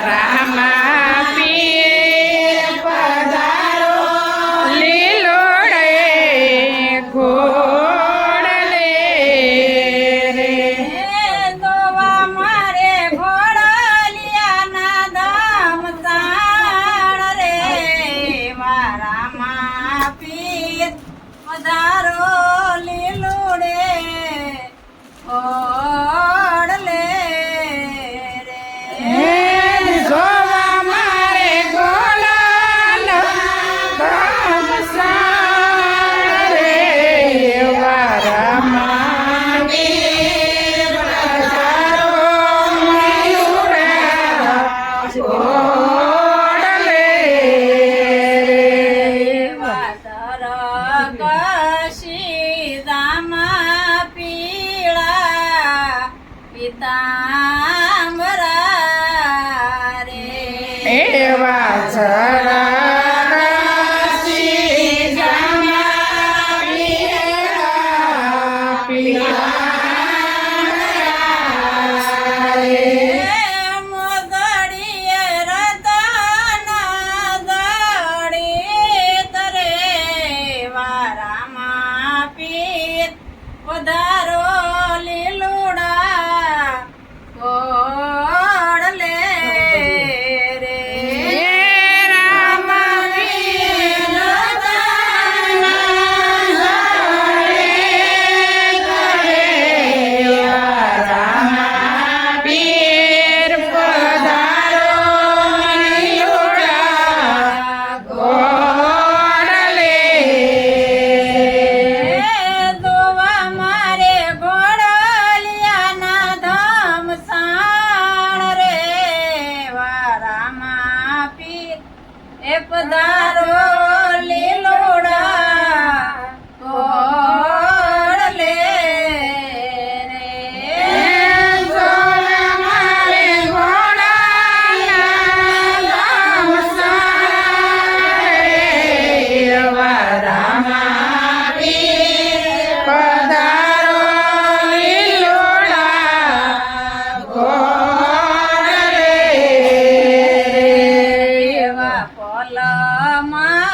રામા પીર પધારો લીલોડે ઘોડલે રે દોવા મારે ઘોડલિયાના ધામ તાણ રે રામા પીર પધારો લીલોડે ઘોડલે જોવા મારે ગોલાલ ધામ સાણ રે રામા પીર પધારો લીલોડા ઘોડલે વાતર કશીદામાં પીળા પિતાંબરા રે એવા મોદડીએ રતન દળિત રે રામા પીર પધારો લીલુડા ઘોડલે રે રામા પીર પીર પધારો લીલોડા ઘોડલે દોવા મારે ઘોડલિયાના ધામ સાણ રે રામા પીર એ પધારો લીલોડા ઘોડલે રે જોવા મારે ઘોડાના ધામ સાણ રામા પીર પધારો લીલોડા ઘોડલે એવા પોલમાં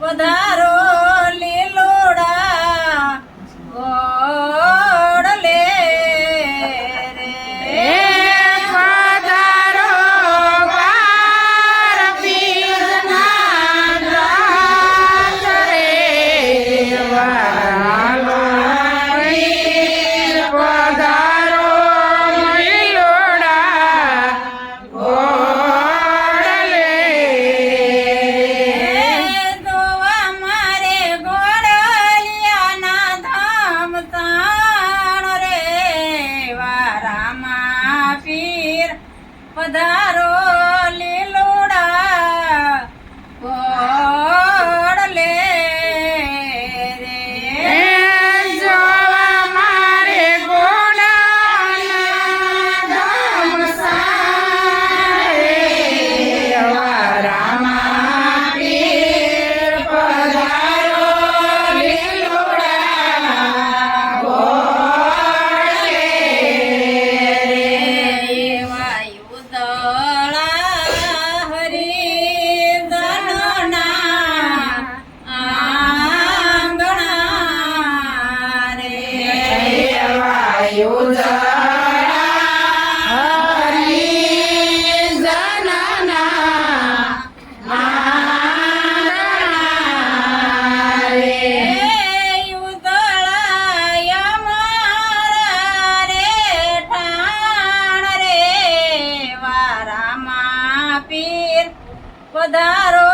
પધારો લીલોડા ગોળલે હે રે પધારો વાર બીજના રાત રે વાલો પધારો લીલોડા ગોળલે દોવા મારે ગોળલિયાના ધામ તાણ રે વારામાં પીર પધારો લીલોડા ગોળલે હે રે જોવા મારે ગોડાના ધામ સારે વારામાં પીર પધારો લીલોડા ગોળલે વાયુ દળા હરિજનના આંગણા રે વાયુ જરા હરિજનના આંગણા રે યુદળાય મારા રે ઠાણ રે વારામાં પીર પધારો